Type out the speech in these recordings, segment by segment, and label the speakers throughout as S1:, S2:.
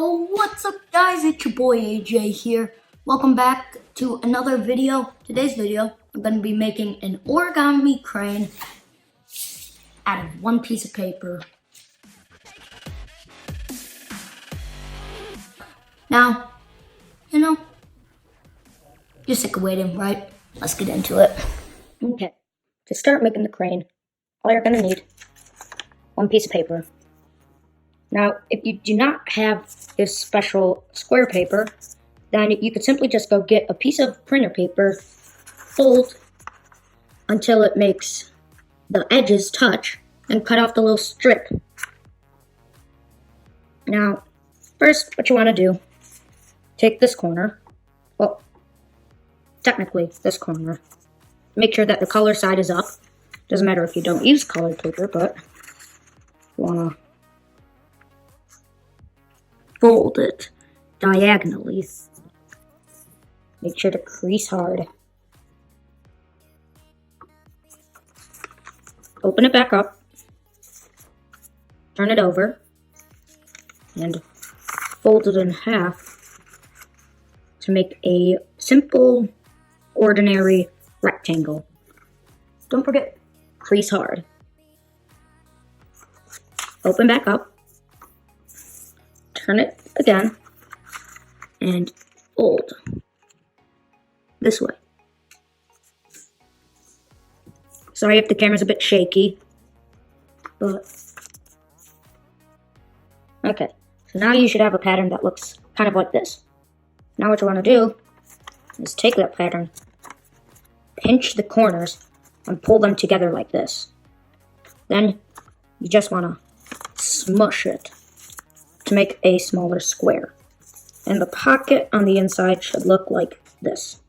S1: Yo, what's up guys, it's your boy AJ here. Welcome back to another video. Today's video, I'm going to be making an origami crane out of one piece of paper. Now, you're sick of waiting, right? Let's get into it. Okay, to start making the crane, all you're going to need, one piece of paper. Now, if you do not have this special square paper, then you could simply just go get a piece of printer paper, fold until it makes the edges touch, and cut off the little strip. Now, first, what you want to do, take this corner, well, technically this corner, make sure that the color side is up. Doesn't matter if you don't use colored paper, but you want to fold it diagonally. Make sure to crease hard. Open it back up. Turn it over. And fold it in half to make a simple, ordinary rectangle. Don't forget, crease hard. Open back up. Turn it again, and fold this way. Sorry if the camera's a bit shaky, but okay. So now you should have a pattern that looks kind of like this. Now what you want to do is take that pattern, pinch the corners, and pull them together like this. Then you just want to smush it to make a smaller square. And the pocket on the inside should look like this.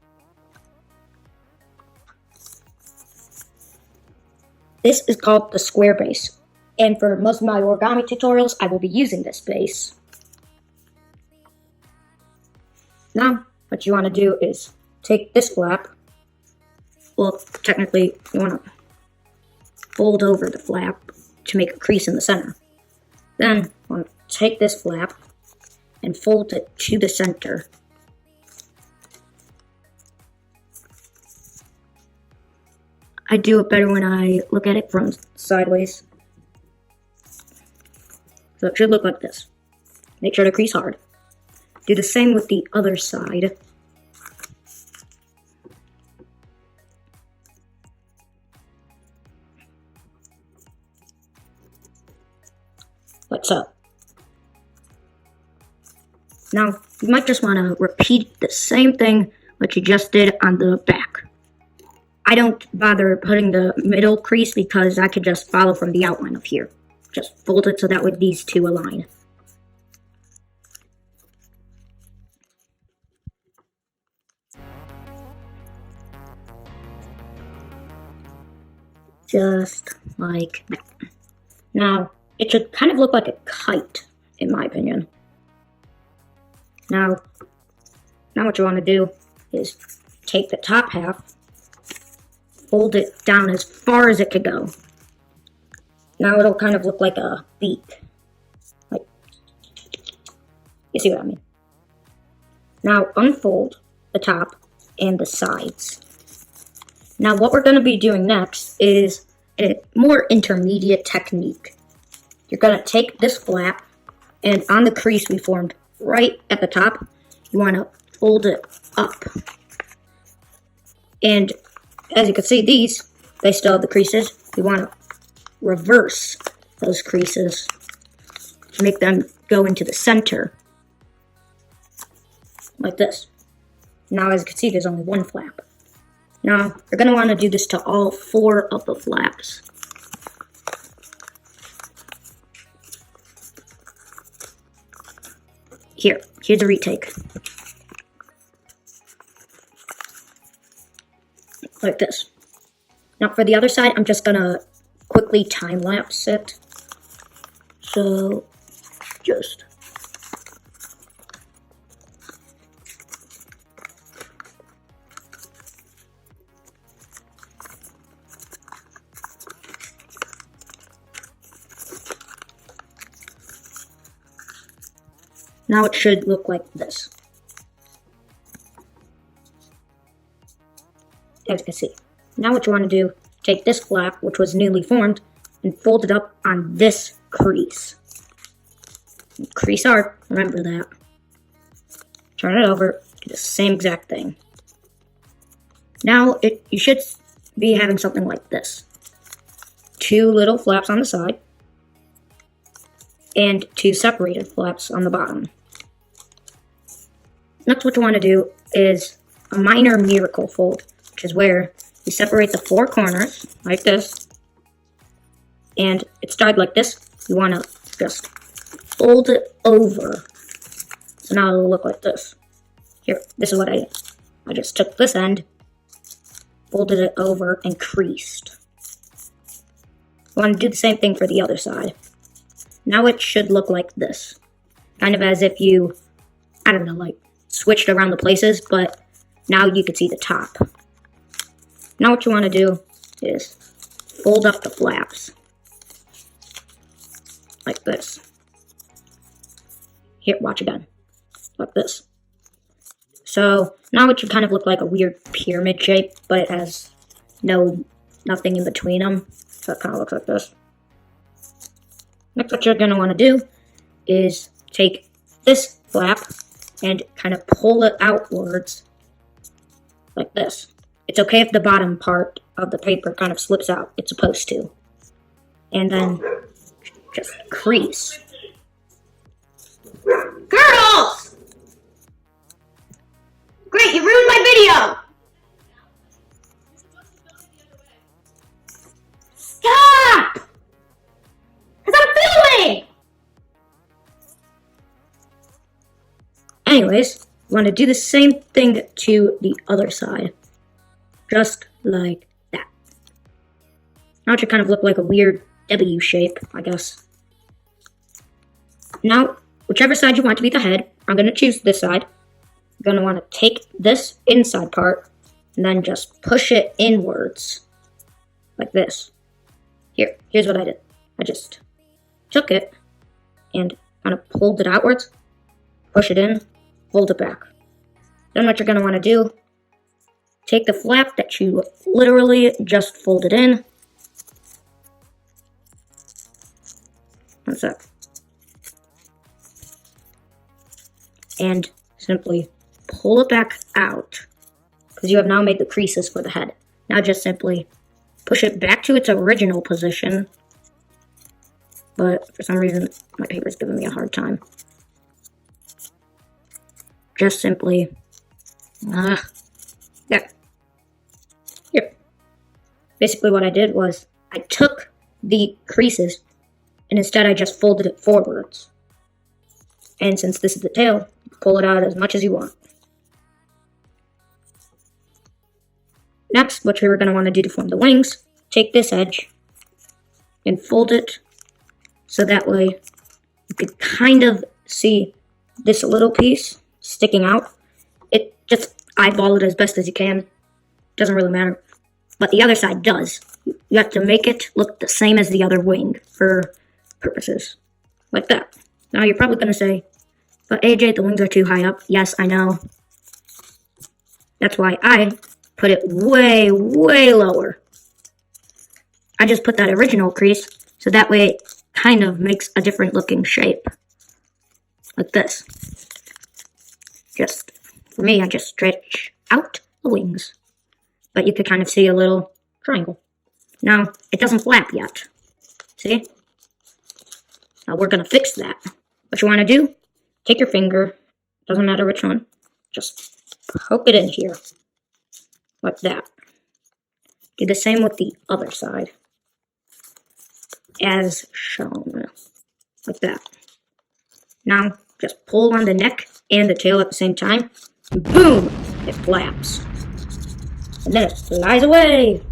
S1: This is called the square base. And for most of my origami tutorials, I will be using this base. Now, what you want to do is take this flap. Well, technically, you want to fold over the flap to make a crease in the center. Then, you want to take this flap and fold it to the center. I do it better when I look at it from sideways. So it should look like this. Make sure to crease hard. Do the same with the other side. Like so. Now, you might just want to repeat the same thing that you just did on the back. I don't bother putting the middle crease because I could just follow from the outline of here. Just fold it so that way these two align. Just like that. Now, it should kind of look like a kite, in my opinion. Now what you want to do is take the top half, fold it down as far as it could go. Now it'll kind of look like a beak. Like, you see what I mean? Now unfold the top and the sides. Now what we're going to be doing next is a more intermediate technique. You're going to take this flap, and on the crease we formed right at the top, you want to fold it up. And as you can see, they still have the creases. You want to reverse those creases to make them go into the center. Like this. Now as you can see, there's only one flap. Now, you're going to want to do this to all 4 of the flaps. Here's a retake. Like this. Now for the other side, I'm just gonna quickly time lapse it. So, just Now it should look like this. As you can see. Now what you want to do, take this flap, which was newly formed, and fold it up on this crease. Crease art, remember that. Turn it over, do the same exact thing. Now you should be having something like this. 2 little flaps on the side, and 2 separated flaps on the bottom. Next what you want to do is a minor miracle fold, which is where you separate the 4 corners, like this, and it's tied like this. You want to just fold it over. So now it'll look like this. Here, this is what I did. I just took this end, folded it over, and creased. I want to do the same thing for the other side. Now it should look like this. Kind of as if you, I don't know, like switched around the places, but now you can see the top. Now what you want to do is fold up the flaps. Like this. Here, watch again. Like this. So now it should kind of look like a weird pyramid shape, but it has nothing in between them. So it kind of looks like this. Next, what you're going to want to do is take this flap and kind of pull it outwards like this. It's okay if the bottom part of the paper kind of slips out. It's supposed to. And then just crease.
S2: Girls! Great, you ruined my video! Stop! Because I'm filming!
S1: Anyways, you want to do the same thing to the other side. Just like that. Now it should kind of look like a weird W shape, I guess. Now, whichever side you want to be the head, I'm going to choose this side. You're going to want to take this inside part and then just push it inwards. Like this. Here's what I did. I just took it and kind of pulled it outwards, push it in, fold it back. Then what you're going to want to do, take the flap that you literally just folded in. One sec. And simply pull it back out, because you have now made the creases for the head. Now just simply push it back to its original position. But for some reason, my paper's giving me a hard time. Just simply, there. Here. Basically what I did was, I took the creases, and instead I just folded it forwards. And since this is the tail, you can pull it out as much as you want. Next, what you're going to want to do to form the wings, take this edge and fold it so that way you can kind of see this little piece sticking out. It just eyeball it as best as you can. Doesn't really matter. But the other side does. You have to make it look the same as the other wing for purposes. Like that. Now you're probably going to say, but AJ, the wings are too high up. Yes, I know. That's why I put it way, way lower. I just put that original crease, so that way it kind of makes a different looking shape. Like this. For me, I just stretch out the wings. But you could kind of see a little triangle. Now, it doesn't flap yet. See? Now we're going to fix that. What you want to do, take your finger, doesn't matter which one, just poke it in here. Like that. Do the same with the other side. As shown. Like that. Now, just pull on the neck and the tail at the same time. And boom! It flaps. And then it flies away.